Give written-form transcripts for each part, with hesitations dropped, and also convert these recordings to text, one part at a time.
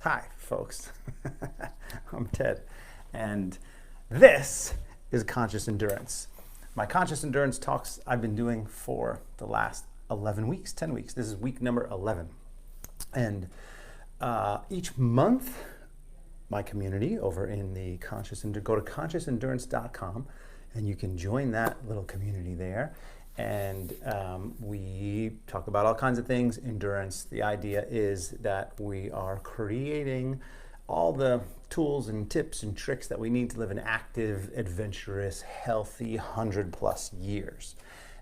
Hi, folks. I'm Ted, and this is Conscious Endurance. My Conscious Endurance talks I've been doing for the last 11 weeks, 10 weeks. This is week number 11. And each month, my community over in the go to consciousendurance.com, and you can join that little community there. And we talk about all kinds of things, endurance. The idea is that we are creating all the tools and tips and tricks that we need to live an active, adventurous, healthy 100+ years.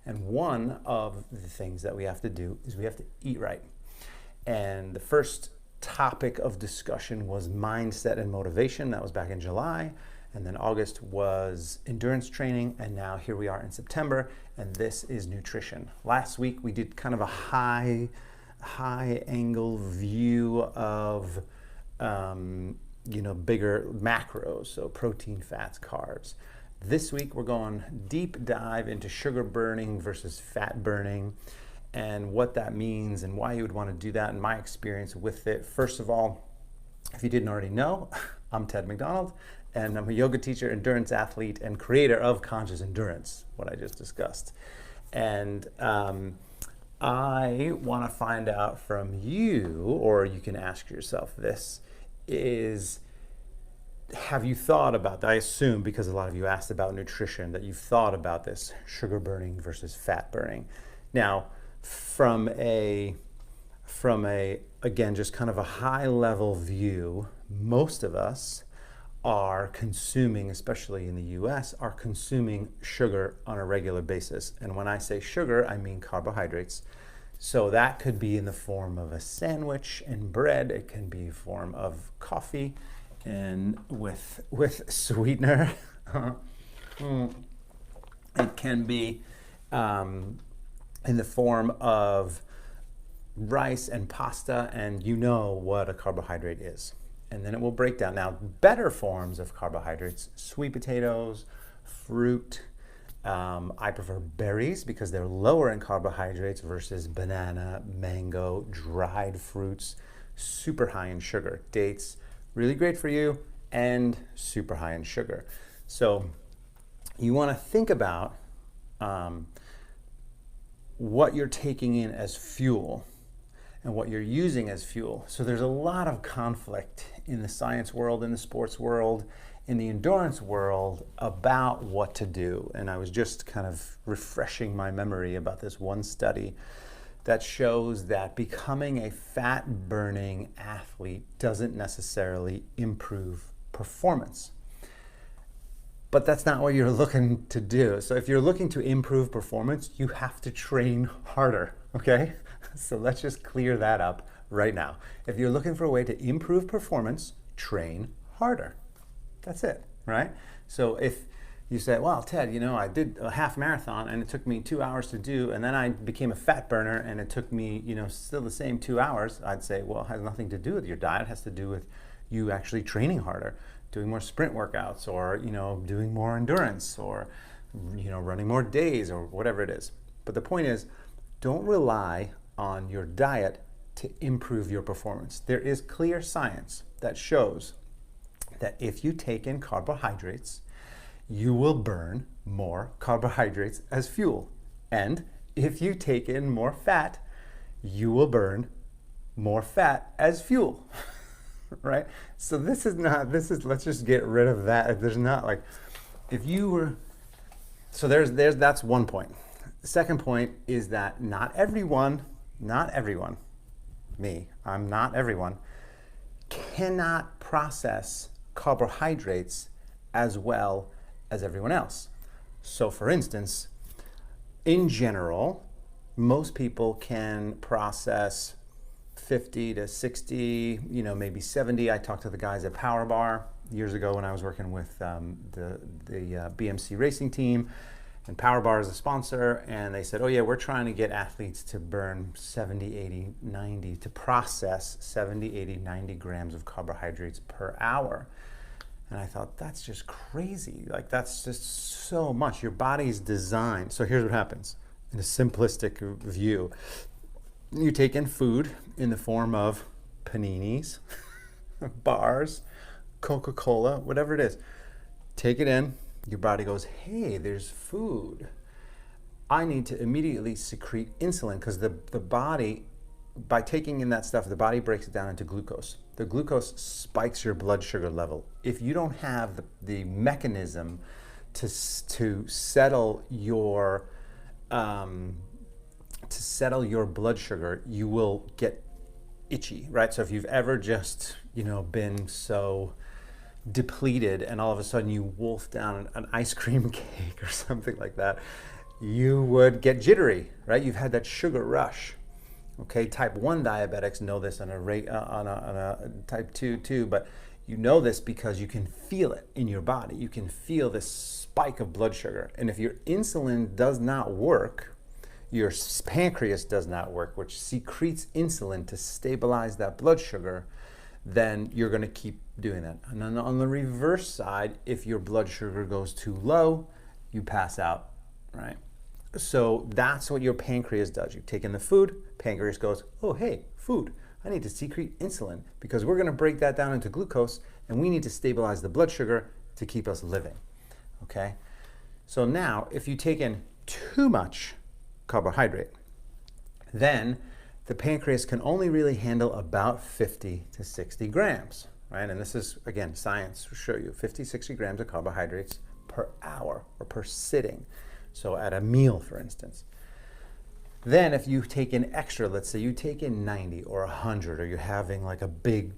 And one of the things that we have to do is we have to eat right. And the first topic of discussion was mindset and motivation. That was back in July. And then August was endurance training, and now here we are in September, and this is nutrition. Last week we did kind of a high angle view of bigger macros, so protein, fats, carbs. This week we're going deep dive into sugar burning versus fat burning, and what that means and why you would want to do that, and my experience with it. First of all, if you didn't already know, I'm Ted McDonald, and I'm a yoga teacher, endurance athlete, and creator of Conscious Endurance, what I just discussed. And I want to find out from you, or you can ask yourself this, is have you thought about that? I assume, because a lot of you asked about nutrition, that you've thought about this sugar burning versus fat burning. Now, from a again, just kind of a high level view, most of us are consuming, especially in the US, are consuming sugar on a regular basis. And when I say sugar, I mean carbohydrates. So that could be in the form of a sandwich and bread. It can be in form of coffee and with sweetener. It can be in the form of rice and pasta, and you know what a carbohydrate is. And then it will break down. Now, better forms of carbohydrates, sweet potatoes, fruit. I prefer berries because they're lower in carbohydrates versus banana, mango, dried fruits, super high in sugar. Dates, really great for you, and super high in sugar. So you want to think about what you're taking in as fuel and what you're using as fuel. So there's a lot of conflict in the science world, in the sports world, in the endurance world about what to do. And I was just kind of refreshing my memory about this one study that shows that becoming a fat-burning athlete doesn't necessarily improve performance. But that's not what you're looking to do. So if you're looking to improve performance, you have to train harder, okay? So let's just clear that up right now. If you're looking for a way to improve performance, train harder. That's it, right? So if you say, well, Ted, I did a half marathon and it took me 2 hours to do, and then I became a fat burner and it took me, still the same 2 hours, I'd say, well, it has nothing to do with your diet. It has to do with you actually training harder, doing more sprint workouts, or, doing more endurance, or, running more days, or whatever it is. But the point is, don't rely on your diet to improve your performance. There is clear science that shows that if you take in carbohydrates, you will burn more carbohydrates as fuel. And if you take in more fat, you will burn more fat as fuel. Right? So let's just get rid of that. There's not like, if you were, so that's one point. The second point is that not everyone, I'm not everyone, cannot process carbohydrates as well as everyone else. So for instance, in general, most people can process 50 to 60, maybe 70. I talked to the guys at Power Bar years ago when I was working with the BMC racing team. And Power Bar is a sponsor, and they said, oh yeah, we're trying to get athletes to burn 70, 80, 90, to process 70, 80, 90 grams of carbohydrates per hour. And I thought, that's just crazy. Like, that's just so much. Your body's designed. So here's what happens in a simplistic view. You take in food in the form of paninis, bars, Coca-Cola, whatever it is. Take it in, your body goes, hey, there's food. I need to immediately secrete insulin because the body, by taking in that stuff, the body breaks it down into glucose. The glucose spikes your blood sugar level. If you don't have the mechanism to settle your blood sugar, you will get itchy, right? So if you've ever just, been so depleted and all of a sudden you wolf down an ice cream cake or something like that, you would get jittery, right? You've had that sugar rush. Okay, type 1 diabetics know this on a type 2 too, but you know this because you can feel it in your body. You can feel this spike of blood sugar. And if your insulin does not work, your pancreas does not work, which secretes insulin to stabilize that blood sugar, then you're going to keep doing that. And then on the reverse side, if your blood sugar goes too low, you pass out, right? So that's what your pancreas does. You take in the food, pancreas goes, oh, hey, food. I need to secrete insulin because we're going to break that down into glucose and we need to stabilize the blood sugar to keep us living, okay? So now, if you take in too much carbohydrate, then the pancreas can only really handle about 50 to 60 grams, right? And this is, again, science will show you 50, 60 grams of carbohydrates per hour or per sitting. So at a meal, for instance. Then if you take in extra, let's say you take in 90 or 100, or you're having like a big,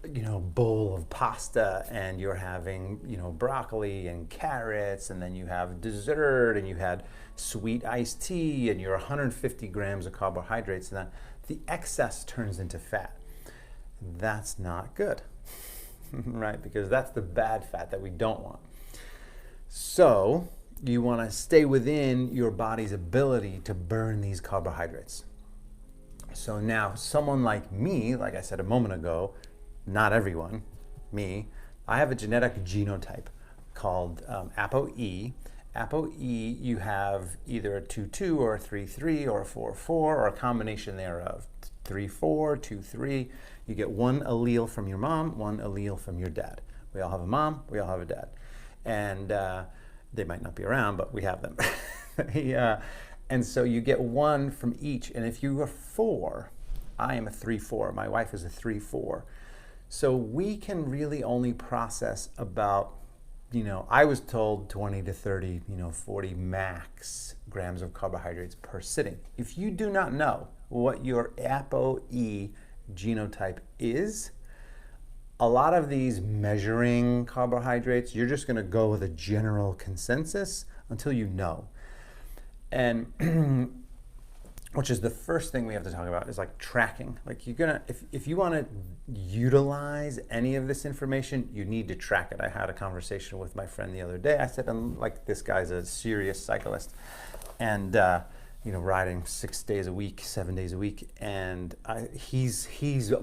bowl of pasta and you're having, broccoli and carrots, and then you have dessert and you had sweet iced tea and you're 150 grams of carbohydrates, and then the excess turns into fat. That's not good, right? Because that's the bad fat that we don't want. So you want to stay within your body's ability to burn these carbohydrates. So now someone like me, like I said a moment ago, not everyone, me, I have a genetic genotype called ApoE. ApoE, you have either a 2-2 or a 3-3 or a 4-4 or a combination thereof. 3-4, 2-3. You get one allele from your mom, one allele from your dad. We all have a mom, we all have a dad. And they might not be around, but we have them. And so you get one from each. And if you are 4, I am a 3-4. My wife is a 3-4. So we can really only process about, I was told 20 to 30, 40 max grams of carbohydrates per sitting. If you do not know what your ApoE genotype is, a lot of these measuring carbohydrates, you're just going to go with a general consensus until you know. And which is the first thing we have to talk about is like tracking. Like if you want to utilize any of this information, you need to track it. I had a conversation with my friend the other day. I said, this guy's a serious cyclist and riding 6 days a week, 7 days a week, and he's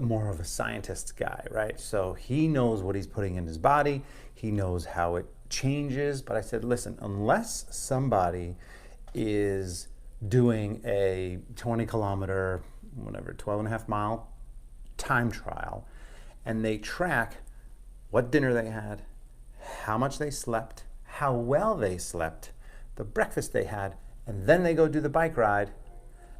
more of a scientist guy, right? So he knows what he's putting in his body, he knows how it changes. But I said, listen, unless somebody is doing a 20 kilometer, 12.5 mile time trial, and they track what dinner they had, how much they slept, how well they slept, the breakfast they had, and then they go do the bike ride,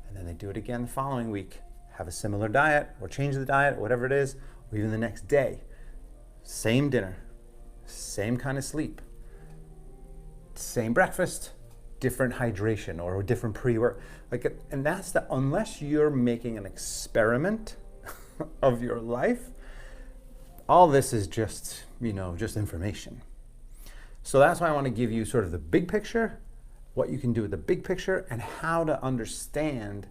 and then they do it again the following week, have a similar diet, or change the diet, whatever it is, or even the next day. Same dinner, same kind of sleep, same breakfast, different hydration or different pre-work. And that's unless you're making an experiment of your life, all this is just information. So that's why I want to give you sort of the big picture, what you can do with the big picture, and how to understand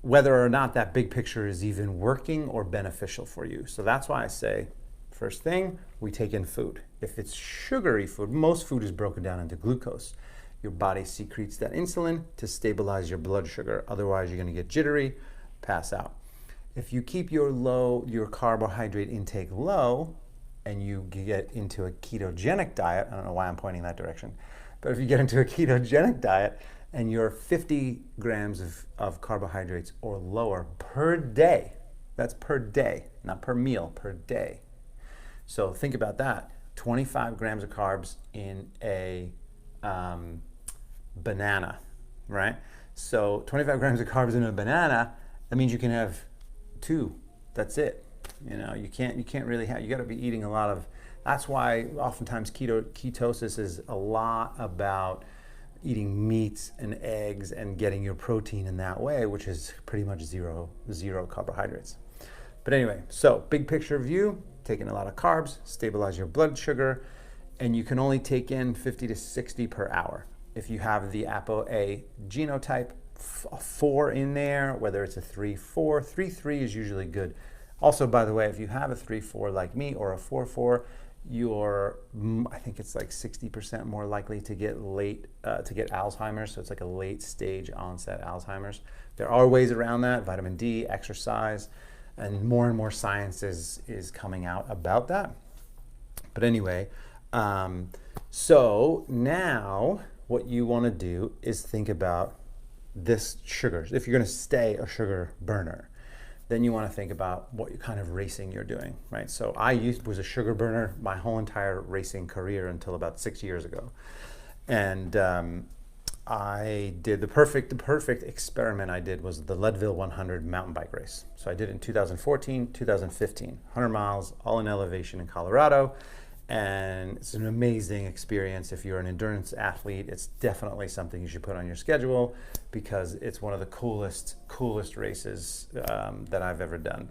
whether or not that big picture is even working or beneficial for you. So that's why I say, first thing, we take in food. If it's sugary food, most food is broken down into glucose. Your body secretes that insulin to stabilize your blood sugar. Otherwise, you're going to get jittery, pass out. If you keep your carbohydrate intake low, and you get into a ketogenic diet, I don't know why I'm pointing that direction, but if you get into a ketogenic diet and you're 50 grams of carbohydrates or lower per day, That's per day, not per meal, per day. So think about that. 25 grams of carbs in a banana, right? So 25 grams of carbs in a banana, that means you can have 2. That's it. You can't really have, you got to be eating a lot of, that's why oftentimes ketosis is a lot about eating meats and eggs and getting your protein in that way, which is pretty much zero carbohydrates. But anyway, so big picture view, taking a lot of carbs, stabilize your blood sugar, and you can only take in 50 to 60 per hour. If you have the ApoA genotype, 4 in there, whether it's a 3-4, 3-3 is usually good. Also, by the way, if you have a 3-4 like me or a 4-4, you're, I think it's like 60% more likely to get Alzheimer's. So it's like a late stage onset Alzheimer's. There are ways around that, vitamin D, exercise, and more science is coming out about that. But anyway, so now what you want to do is think about this sugars. If you're going to stay a sugar burner, then you want to think about what kind of racing you're doing, right? So I was a sugar burner my whole entire racing career until about 6 years ago. And I did the perfect experiment I did was the Leadville 100 mountain bike race. So I did it in 2014, 2015, 100 miles, all in elevation in Colorado. And it's an amazing experience. If you're an endurance athlete, it's definitely something you should put on your schedule because it's one of the coolest races that I've ever done.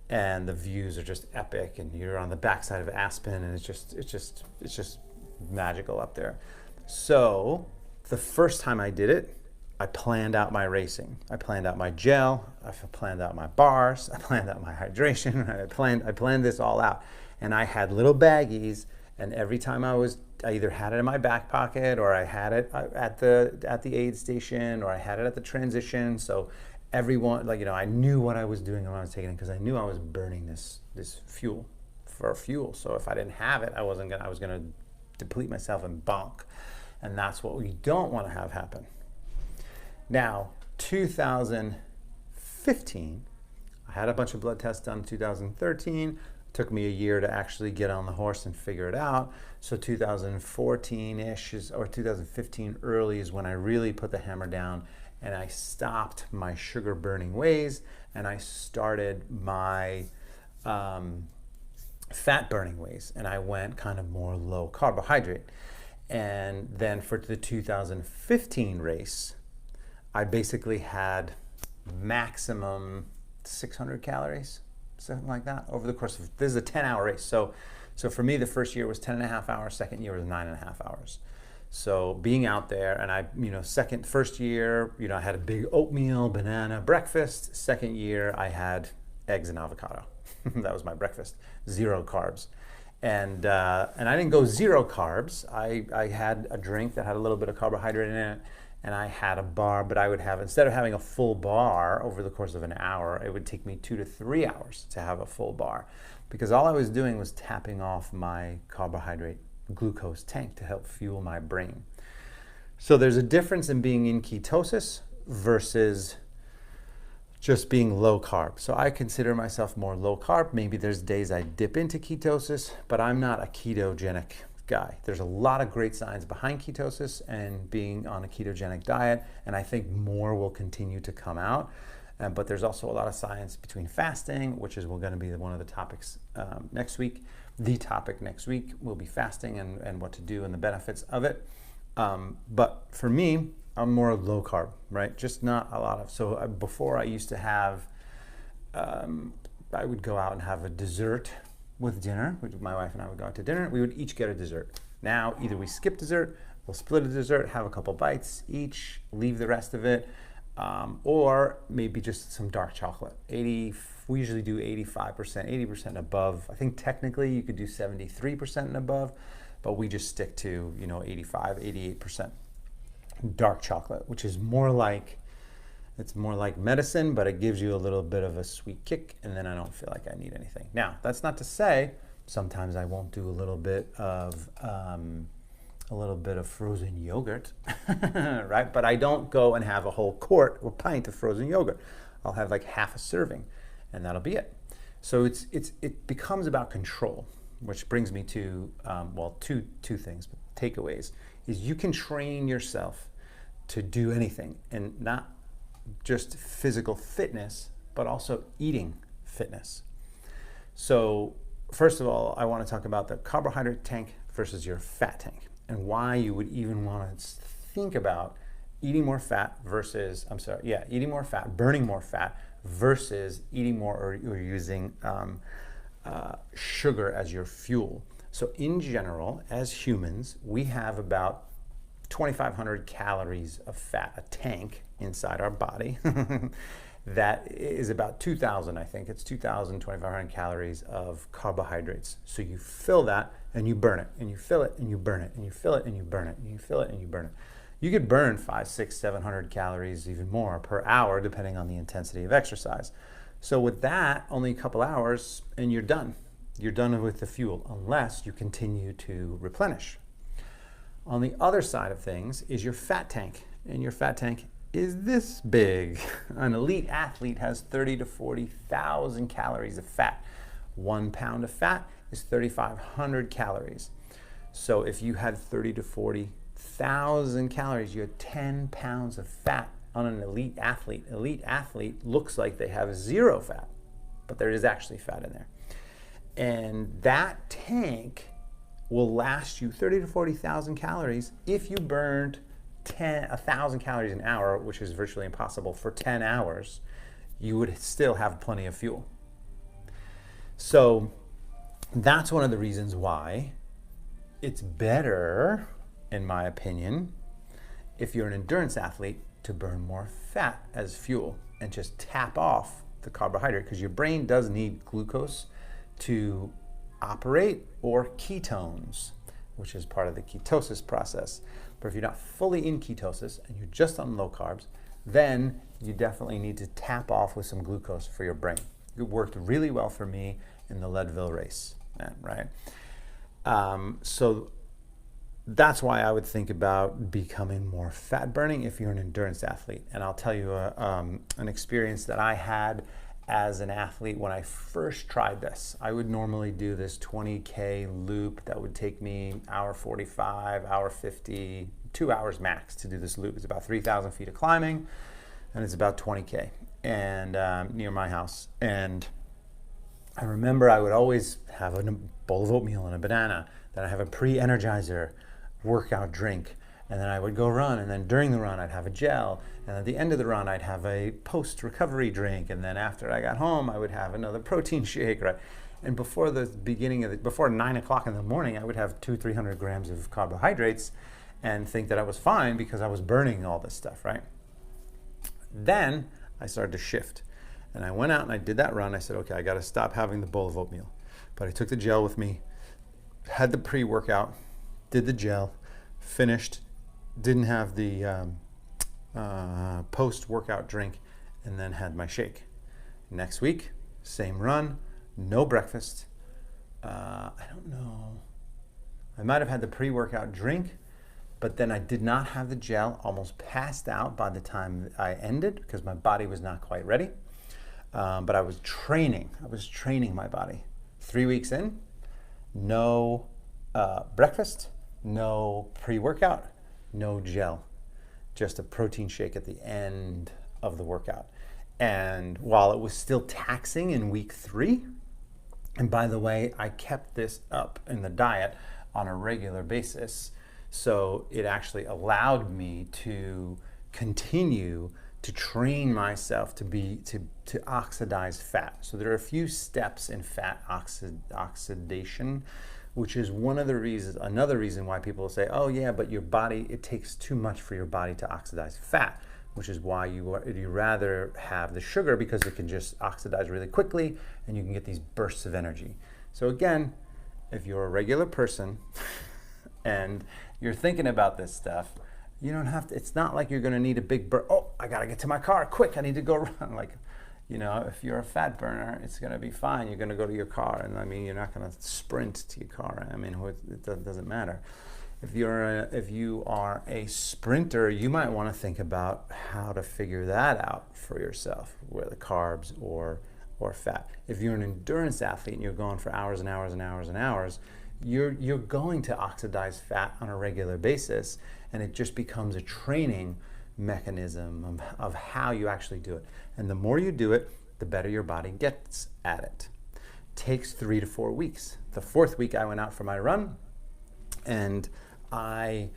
And the views are just epic, and you're on the backside of Aspen, and it's just magical up there. So the first time I did it, I planned out my racing. I planned out my gel, I planned out my bars, I planned out my hydration, I planned this all out. And I had little baggies, and every time I either had it in my back pocket, or I had it at the aid station, or I had it at the transition. So everyone, I knew what I was doing when I was taking it because I knew I was burning this fuel for fuel. So if I didn't have it, I was gonna deplete myself and bonk, and that's what we don't want to have happen. Now, 2015, I had a bunch of blood tests done in 2013. Took me a year to actually get on the horse and figure it out. So 2014-ish or 2015 early is when I really put the hammer down and I stopped my sugar burning ways and I started my fat burning ways, and I went kind of more low carbohydrate. And then for the 2015 race, I basically had maximum 600 calories. Something like that over the course of, this is a 10-hour race. So for me, the first year was 10.5 hours, second year was 9.5 hours. So being out there, and first year, I had a big oatmeal, banana breakfast. Second year, I had eggs and avocado. That was my breakfast, 0 carbs. And I didn't go 0 carbs. I had a drink that had a little bit of carbohydrate in it, and I had a bar, but I would have, instead of having a full bar over the course of an hour, it would take me 2 to 3 hours to have a full bar, because all I was doing was tapping off my carbohydrate glucose tank to help fuel my brain. So there's a difference in being in ketosis versus just being low carb. So I consider myself more low carb. Maybe there's days I dip into ketosis, but I'm not a ketogenic guy. There's a lot of great science behind ketosis and being on a ketogenic diet, and I think more will continue to come out. But there's also a lot of science between fasting, which is going to be one of the topics next week. The topic next week will be fasting and what to do and the benefits of it. But for me, I'm more low carb, right? Just not a lot of, so before I used to have, I would go out and have a dessert with dinner. My wife and I would go out to dinner. We would each get a dessert. Now, either we skip dessert, we'll split a dessert, have a couple bites each, leave the rest of it, or maybe just some dark chocolate. We usually do 85%, 80% above. I think technically you could do 73% and above, but we just stick to 85, 88% dark chocolate, which is more like medicine, but it gives you a little bit of a sweet kick, and then I don't feel like I need anything. Now, that's not to say sometimes I won't do a little bit of frozen yogurt, right? But I don't go and have a whole quart or pint of frozen yogurt. I'll have like half a serving, and that'll be it. So it becomes about control, which brings me to, two things, but takeaways, is you can train yourself to do anything, and not just physical fitness, but also eating fitness. So first of all, I want to talk about the carbohydrate tank versus your fat tank, and why you would even want to think about eating more fat versus, eating more fat, burning more fat versus eating more or using sugar as your fuel. So in general, as humans, we have about 2,500 calories of fat, a tank inside our body. That is about 2,000, I think. It's 2,000, 2,500 calories of carbohydrates. So you fill that and you burn it, and you fill it and you burn it, and you fill it and you burn it, and you fill it and you burn it. You could burn 500, 600, 700 calories, even more per hour, depending on the intensity of exercise. So with that, only a couple hours and you're done. You're done with the fuel, unless you continue to replenish. On the other side of things is your fat tank, and your fat tank is this big. An elite athlete has 30 to 40,000 calories of fat. 1 pound of fat is 3,500 calories. So if you had 30 to 40,000 calories, you had 10 pounds of fat on an elite athlete. Elite athlete looks like they have 0 fat, but there is actually fat in there. And that tank will last you 30 to 40,000 calories if you burned 1,000 calories an hour, which is virtually impossible, for 10 hours. You would still have plenty of fuel. So that's one of the reasons why it's better, in my opinion, if you're an endurance athlete, to burn more fat as fuel and just tap off the carbohydrate, because your brain does need glucose to operate, or ketones, which is part of the ketosis process. But if you're not fully in ketosis and you're just on low carbs, then you definitely need to tap off with some glucose for your brain. It worked really well for me in the Leadville race, right? So that's why I would think about becoming more fat burning if you're an endurance athlete. And I'll tell you an experience that I had as an athlete when I first tried this. I would normally do this 20K loop that would take me hour 45, hour 50, 2 hours max to do this loop. It's about 3,000 feet of climbing, and it's about 20K, and near my house. And I remember I would always have a bowl of oatmeal and a banana. Then I have a pre-energizer workout drink, and then I would go run, and then during the run I'd have a gel, and at the end of the run I'd have a post-recovery drink, and then after I got home I would have another protein shake, right? And before before 9 o'clock in the morning, I would have 200-300 grams of carbohydrates and think that I was fine because I was burning all this stuff, right? Then I started to shift, and I went out and I did that run. I said, okay, I got to stop having the bowl of oatmeal. But I took the gel with me, had the pre-workout, did the gel, finished, didn't have the post-workout drink, and then had my shake. Next week, same run, no breakfast. I don't know. I might have had the pre-workout drink, but then I did not have the gel, almost passed out by the time I ended because my body was not quite ready. But I was training my body. 3 weeks in, no breakfast, no pre-workout, no gel, just a protein shake at the end of the workout. And while it was still taxing in week 3, and by the way, I kept this up in the diet on a regular basis, so it actually allowed me to continue to train myself to oxidize fat. So there are a few steps in fat oxidation, which is another reason why people say, oh yeah, but your body, it takes too much for your body to oxidize fat, which is why you rather have the sugar, because it can just oxidize really quickly and you can get these bursts of energy. So again, if you're a regular person and you're thinking about this stuff, you don't have to, it's not like you're gonna need a big burn. Oh, I gotta get to my car quick, I need to go run. Like, you know, if you're a fat burner, it's gonna be fine. You're gonna go to your car, and I mean, you're not gonna sprint to your car. I mean, it doesn't matter. If you are a sprinter, you might want to think about how to figure that out for yourself, where the carbs or or fat. If you're an endurance athlete and you're going for hours and hours and hours and hours, you're going to oxidize fat on a regular basis, and it just becomes a training mechanism of how you actually do it. And the more you do it, the better your body gets at it. Takes 3 to 4 weeks. The 4th week I went out for my run, and I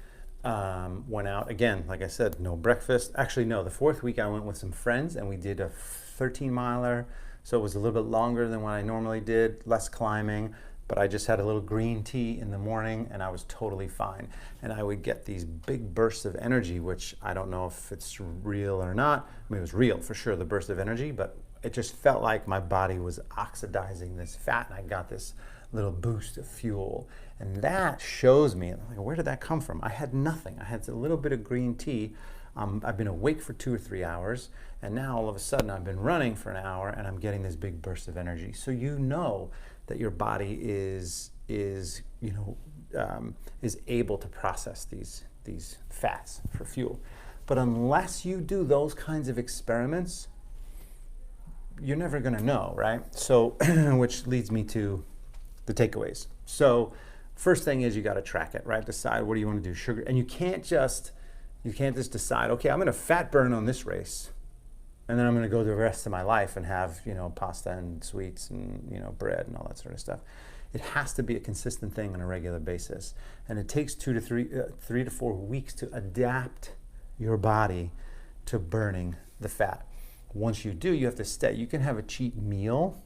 went out again, like I said, no breakfast. Actually, no, the 4th week I went with some friends and we did a 13-miler. So it was a little bit longer than what I normally did, less climbing, but I just had a little green tea in the morning and I was totally fine. And I would get these big bursts of energy, which I don't know if it's real or not. I mean, it was real for sure, the burst of energy, but it just felt like my body was oxidizing this fat and I got this little boost of fuel. And that shows me, like, where did that come from? I had nothing. I had a little bit of green tea. I've been awake for 2 or 3 hours, and now all of a sudden I've been running for an hour and I'm getting this big burst of energy. So you know that your body is able to process these fats for fuel. But unless you do those kinds of experiments, you're never going to know, right? So, which leads me to the takeaways. So, first thing is you got to track it, right? Decide what do you want to do, sugar, and you can't just decide, okay, I'm going to fat burn on this race, and then I'm going to go the rest of my life and have pasta and sweets and bread and all that sort of stuff. It has to be a consistent thing on a regular basis, and it takes 3 to 4 weeks to adapt your body to burning the fat. Once you do, you have to stay. You can have a cheat meal,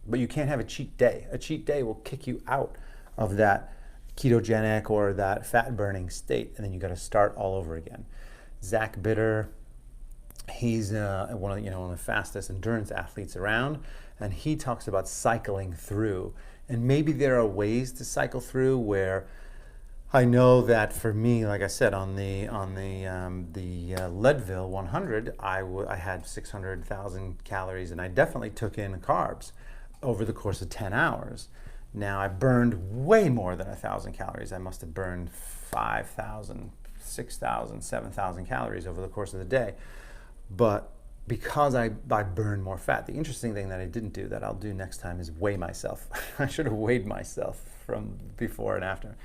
but you can't have a cheat day. A cheat day will kick you out of that ketogenic or that fat burning state, and then you got to start all over again. Zach Bitter, he's one of the fastest endurance athletes around, and he talks about cycling through. And maybe there are ways to cycle through where I know that for me, like I said, on the Leadville 100, I had 600,000 calories, and I definitely took in carbs over the course of 10 hours. Now, I burned way more than 1,000 calories. I must have burned 5,000, 6,000, 7,000 calories over the course of the day. But because I burned more fat, the interesting thing that I didn't do that I'll do next time is weigh myself. I should have weighed myself from before and after.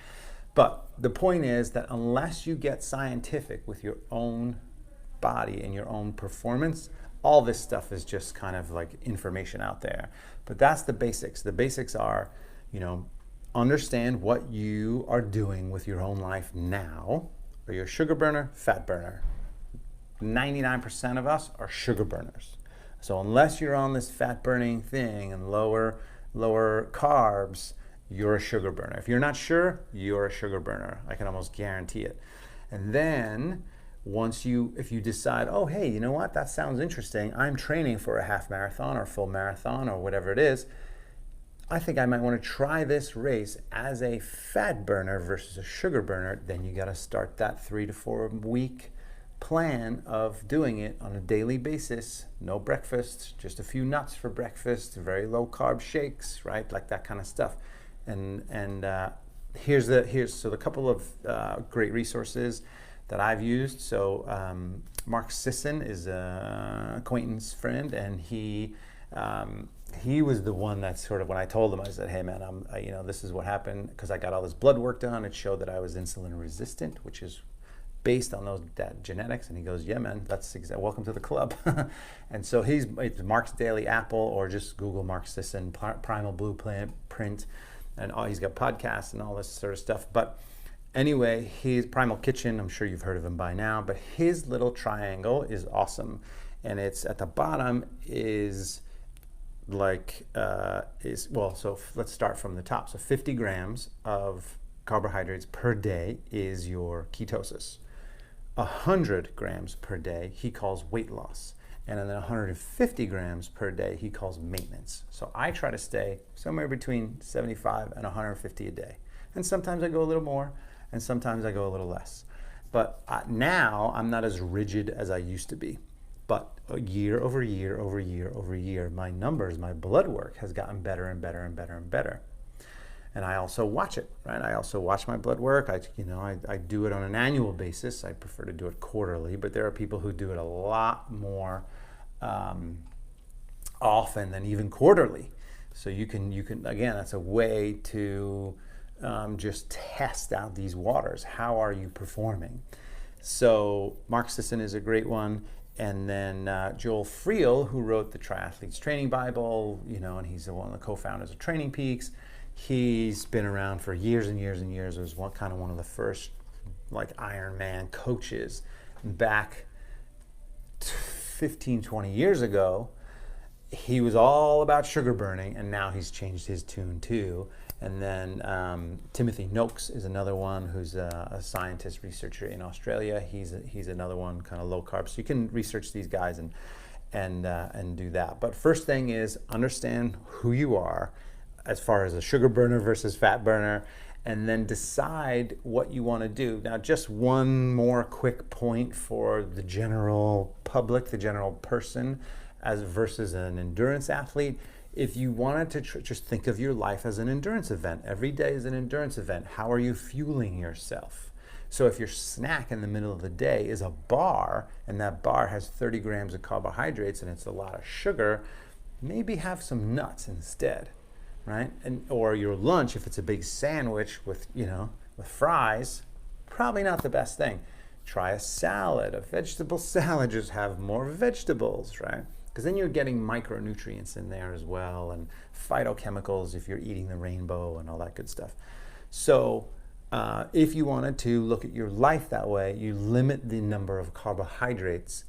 But the point is that unless you get scientific with your own body and your own performance, all this stuff is just kind of like information out there. But that's the basics. The basics are, understand what you are doing with your own life now. Are you a sugar burner, fat burner? 99% of us are sugar burners. So unless you're on this fat burning thing and lower carbs, you're a sugar burner. If you're not sure, you're a sugar burner. I can almost guarantee it. And then if you decide, oh, hey, you know what? That sounds interesting. I'm training for a half marathon or full marathon or whatever it is. I think I might want to try this race as a fat burner versus a sugar burner. Then you got to start that 3 to 4 week plan of doing it on a daily basis. No breakfast, just a few nuts for breakfast, very low carb shakes, right? Like that kind of stuff. And here's a couple of great resources that I've used. So Mark Sisson is an acquaintance friend, and he was the one that sort of, when I told him, I said, hey man, this is what happened because I got all this blood work done. It showed that I was insulin resistant, which is based on that genetics. And he goes, yeah man, that's welcome to the club. And so it's Mark's Daily Apple, or just Google Mark Sisson Primal Blueprint. And he's got podcasts and all this sort of stuff. But anyway, his Primal Kitchen, I'm sure you've heard of him by now, but his little triangle is awesome. And it's at the bottom is like, so let's start from the top. So 50 grams of carbohydrates per day is your ketosis. 100 grams per day he calls weight loss. And then 150 grams per day he calls maintenance. So I try to stay somewhere between 75 and 150 a day. And sometimes I go a little more, and sometimes I go a little less. But now I'm not as rigid as I used to be. But year over year over year over year, my numbers, my blood work has gotten better and better and better and better. And I also watch it, right? I also watch my blood work. I do it on an annual basis. I prefer to do it quarterly, but there are people who do it a lot more often than even quarterly. So you can again, that's a way to just test out these waters. How are you performing? So Mark Sisson is a great one. And then Joel Friel, who wrote the Triathlete's Training Bible, and he's one of the co-founders of Training Peaks. He's been around for years and years and years. Was one of the first like Ironman coaches back 15, 20 years ago. He was all about sugar burning, and now he's changed his tune too. And then Timothy Noakes is another one who's a scientist, researcher in Australia. He's another one, kind of low carb. So you can research these guys and do that. But first thing is understand who you are as far as a sugar burner versus fat burner, and then decide what you want to do. Now, just one more quick point for the general public, the general person, as versus an endurance athlete. If you wanted to just think of your life as an endurance event, every day is an endurance event. How are you fueling yourself? So if your snack in the middle of the day is a bar, and that bar has 30 grams of carbohydrates and it's a lot of sugar, maybe have some nuts instead, right? Or your lunch, if it's a big sandwich with fries, probably not the best thing. Try a salad, a vegetable salad, just have more vegetables, right? Because then you're getting micronutrients in there as well, and phytochemicals if you're eating the rainbow and all that good stuff. So if you wanted to look at your life that way, you limit the number of carbohydrates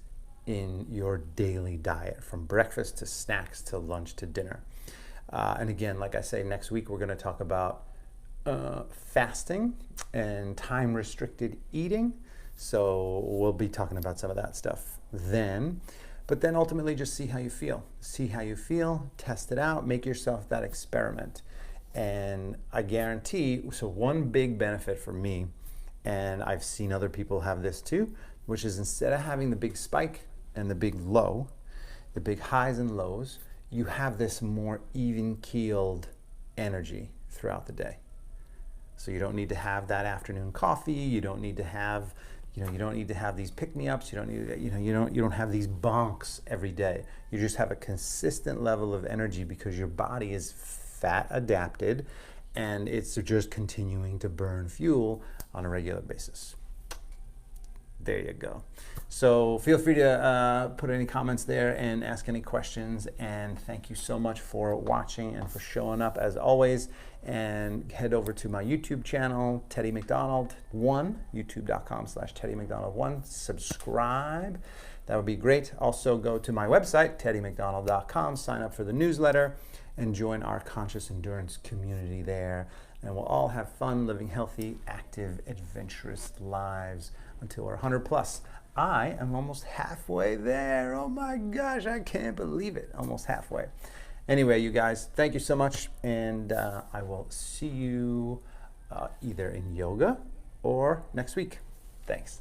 in your daily diet, from breakfast to snacks to lunch to dinner. And again, like I say, next week we're going to talk about fasting and time-restricted eating. So we'll be talking about some of that stuff then. But then ultimately just see how you feel. See how you feel, test it out, make yourself that experiment. And I guarantee, so one big benefit for me, and I've seen other people have this too, which is instead of having the big spike and the big low, the big highs and lows, you have this more even-keeled energy throughout the day. So you don't need to have that afternoon coffee, you don't need to have you don't need to have these pick-me-ups. You don't need, you don't have these bonks every day. You just have a consistent level of energy because your body is fat adapted, and it's just continuing to burn fuel on a regular basis. There you go. So feel free to put any comments there and ask any questions. And thank you so much for watching and for showing up as always. And head over to my YouTube channel, Teddy McDonald 1, youtube.com/TeddyMcDonald1. Subscribe. That would be great. Also go to my website, teddymcdonald.com, sign up for the newsletter, and join our conscious endurance community there. And we'll all have fun living healthy, active, adventurous lives until we're 100 plus. I am almost halfway there. Oh my gosh, I can't believe it. Almost halfway. Anyway, you guys, thank you so much. And I will see you either in yoga or next week. Thanks.